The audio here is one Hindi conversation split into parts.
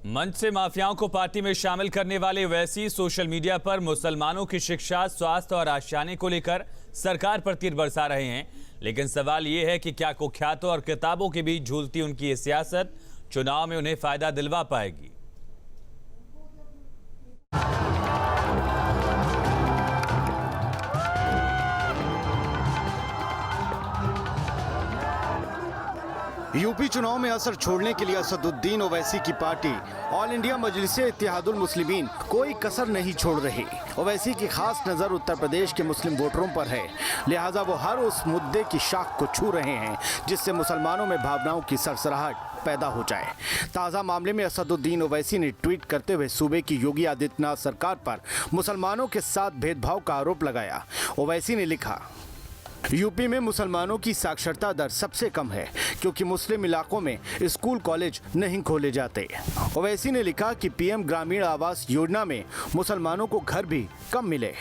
मंच से माफियाओं को पार्टी में शामिल करने वाले ओवैसी सोशल मीडिया पर मुसलमानों की शिक्षा, स्वास्थ्य और आशियाने को लेकर सरकार पर तीर बरसा रहे हैं। लेकिन सवाल ये है कि क्या कुख्यातों और किताबों के बीच झूलती उनकी ये सियासत चुनाव में उन्हें फायदा दिलवा पाएगी? यूपी चुनाव में असर छोड़ने के लिए असदुद्दीन ओवैसी की party all India Majlise Ittehadul Muslimeen कोई कसर नहीं छोड़ रही। ओवैसी की खास नजर उत्तर प्रदेश के मुस्लिम वोटरों पर है, लिहाजा वो हर उस मुद्दे की शाख को छू रहे हैं जिससे मुसलमानों में भावनाओं की सरसराहट पैदा हो जाए। ताज़ा मामले में असदुद्दीन ओवैसी ने ट्वीट करते हुए सूबे की योगी आदित्यनाथ सरकार पर मुसलमानों के साथ भेदभाव का आरोप लगाया। ओवैसी ने लिखा, यूपी में मुसलमानों की साक्षरता दर सबसे कम है क्योंकि मुस्लिम इलाकों में स्कूल कॉलेज नहीं खोले जाते। ओवैसी ने लिखा कि पीएम ग्रामीण आवास योजना में मुसलमानों को घर भी कम मिले।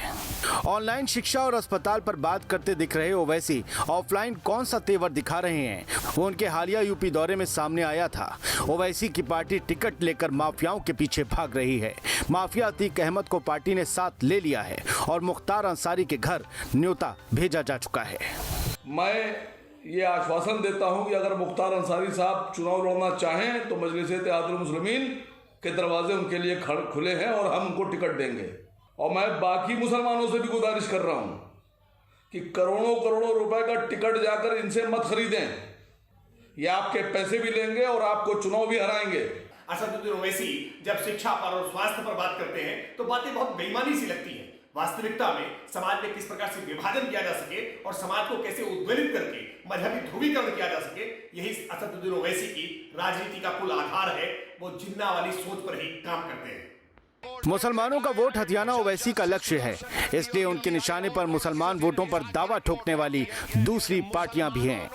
ऑनलाइन शिक्षा और अस्पताल पर बात करते दिख रहे ओवैसी ऑफलाइन कौन सा तेवर दिखा रहे हैं, वो उनके हालिया यूपी दौरे में सामने आया था। ओवैसी की पार्टी टिकट लेकर माफियाओं के पीछे भाग रही है। माफिया अतीक अहमद को पार्टी ने साथ ले लिया है और मुख्तार अंसारी के घर न्योता भेजा जा चुका है। मैं ये आश्वासन देता हूं कि अगर मुख्तार अंसारी साहब चुनाव लड़ना चाहें तो मजलिस इत्तेहादुल मुस्लिमीन के दरवाजे उनके लिए खुले हैं और हम उनको टिकट देंगे। और मैं बाकी मुसलमानों से भी गुजारिश कर रहा हूं कि करोड़ों करोड़ों रुपए का टिकट जाकर इनसे मत खरीदें। ये आपके पैसे भी लेंगे और आपको चुनाव भी हराएंगे। असदुद्दीन ओवैसी जब शिक्षा पर और स्वास्थ्य पर बात करते हैं तो बातें बहुत बेईमानी सी लगती हैं। वास्तविकता में समाज में किस प्रकार से विभाजन किया जा सके और समाज को कैसे उद्वेलित करके मजहबी ध्रुवीकरण किया जा सके, यही असदुद्दीन ओवैसी की राजनीति का कुल आधार है। वो जिन्ना वाली सोच पर ही काम करते हैं। मुसलमानों का वोट हथियाना ओवैसी का लक्ष्य है, इसलिए उनके निशाने पर मुसलमान वोटों पर दावा ठोकने वाली दूसरी पार्टियां भी हैं।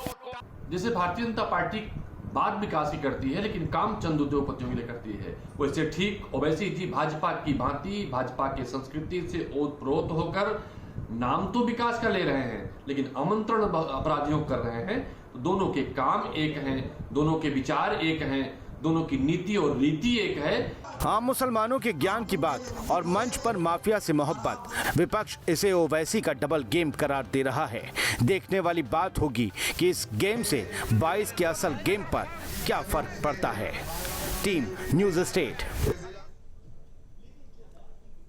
जैसे भारतीय जनता पार्टी बात विकास की करती है लेकिन काम चंद उद्योगपतियों के लिए करती है, वैसे ठीक ओवैसी जी भाजपा की भांति भाजपा की संस्कृति से ओतप्रोत होकर नाम तो विकास का ले रहे हैं लेकिन आमंत्रण अपराधियों कर रहे हैं। दोनों के काम एक हैं, दोनों के विचार एक हैं, दोनों की नीति और रीति एक है। आम मुसलमानों के ज्ञान की बात और मंच पर माफिया से मोहब्बत, विपक्ष इसे ओवैसी का डबल गेम करार दे रहा है। देखने वाली बात होगी कि इस गेम से 22 के असल गेम पर क्या फर्क पड़ता है। Team news state.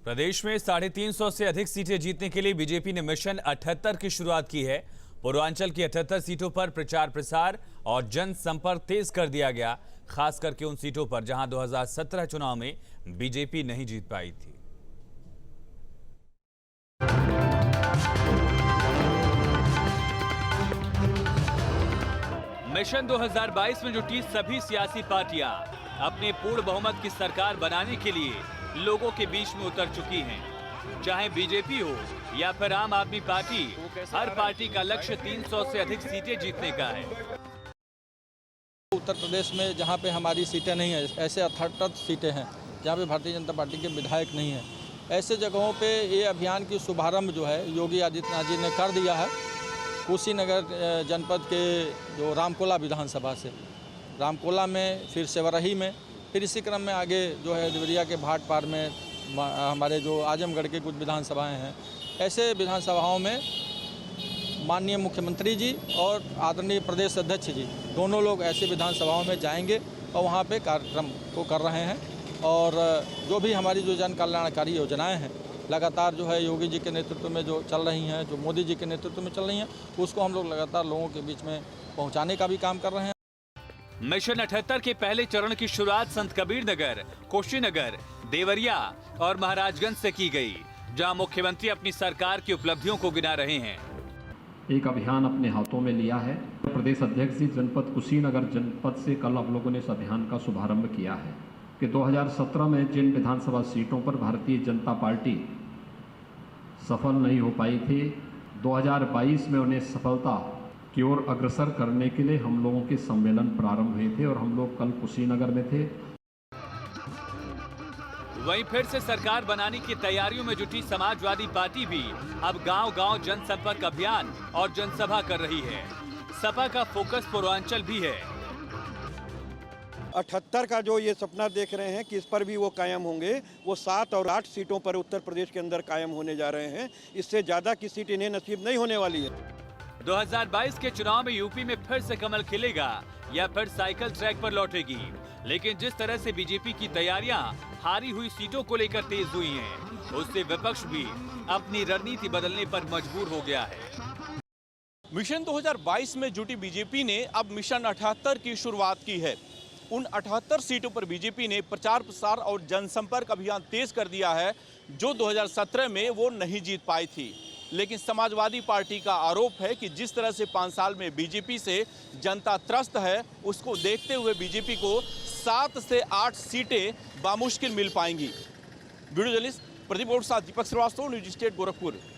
प्रदेश में 350 से अधिक सीटें जीतने के लिए बीजेपी ने मिशन 78 की शुरुआत की है। पूर्वांचल की 78 सीटों पर प्रचार प्रसार और जनसंपर्क तेज कर दिया गया, खास करके उन सीटों पर जहां 2017 चुनाव में बीजेपी नहीं जीत पाई थी। मिशन 2022 में जुटी सभी सियासी पार्टियां अपने पूर्ण बहुमत की सरकार बनाने के लिए लोगों के बीच में उतर चुकी हैं। चाहे बीजेपी हो या फिर आम आदमी पार्टी, हर पार्टी का लक्ष्य 300 से अधिक सीटें जीतने का है। उत्तर प्रदेश में जहां पे हमारी सीटें नहीं है, ऐसे 78 सीटें हैं जहां पे भारतीय जनता पार्टी के विधायक नहीं है, ऐसे जगहों पे ये अभियान की शुभारंभ जो है योगी आदित्यनाथ जी ने कर दिया है। कुशीनगर जनपद के जो रामकोला विधानसभा से, रामकोला में, फिर सेवरही में, फिर इसी क्रम में आगे जो है देवरिया के भाट पार में हमारे जो आजमगढ़ के कुछ विधानसभाएं हैं, ऐसे विधानसभाओं में माननीय मुख्यमंत्री जी और आदरणीय प्रदेश अध्यक्ष जी दोनों लोग ऐसे विधानसभाओं में जाएंगे और वहाँ पे कार्यक्रम को कर रहे हैं। और जो भी हमारी जो जन कल्याणकारी योजनाएं हैं लगातार जो है योगी जी के नेतृत्व में जो चल रही हैं, जो मोदी जी के नेतृत्व में चल रही हैं, उसको हम लोग लगातार लोगों के बीच में पहुँचाने का भी काम कर रहे हैं। मिशन 78 के पहले चरण की शुरुआत संत कबीर नगर, कुशीनगर, देवरिया और महाराजगंज से की गई, जहां मुख्यमंत्री अपनी सरकार की उपलब्धियों को गिना रहे हैं। एक अभियान अपने हाथों में लिया है। प्रदेश अध्यक्ष जी जनपद कुशीनगर जनपद से कल आप लोगों ने इस अभियान का शुभारंभ किया है कि 2017 में जिन विधानसभा सीटों पर भारतीय जनता पार्टी सफल नहीं हो पाई थी, 2022 में उन्हें सफलता की ओर अग्रसर करने के लिए हम लोगों के सम्मेलन प्रारंभ हुए थे और हम लोग कल कुशीनगर में थे। वहीं फिर से सरकार बनाने की तैयारियों में जुटी समाजवादी पार्टी भी अब गांव-गांव जनसंपर्क अभियान और जनसभा कर रही है। सपा का फोकस पूर्वांचल भी है। 78 का जो ये सपना देख रहे हैं कि इस पर भी वो कायम होंगे, वो 7 और 8 सीटों पर उत्तर प्रदेश के अंदर कायम होने जा रहे हैं। इससे ज़्यादा की सीट इन्हें नसीब नहीं होने वाली है। 2022 के चुनाव में यूपी में फिर से कमल खिलेगा या फिर साइकिल ट्रैक पर लौटेगी। लेकिन जिस तरह से बीजेपी की तैयारियां हारी हुई सीटों को लेकर तेज हुई हैं, उससे विपक्ष भी अपनी रणनीति बदलने पर मजबूर हो गया है। मिशन 2022 में जुटी बीजेपी ने अब मिशन 78 की शुरुआत की है। उन 78 सीटों पर बीजेपी ने प्रचार प्रसार और जनसंपर्क अभियान तेज कर दिया है, जो 2017 में वो नहीं जीत पाई थी। लेकिन समाजवादी पार्टी का आरोप है कि जिस तरह से 5 साल में बीजेपी से जनता त्रस्त है, उसको देखते हुए बीजेपी को 7 से 8 सीटें बामुश्किल मिल पाएंगी। वीडियो जर्नलिस्ट प्रदीप और साथ दीपक श्रीवास्तव, न्यूज स्टेट गोरखपुर।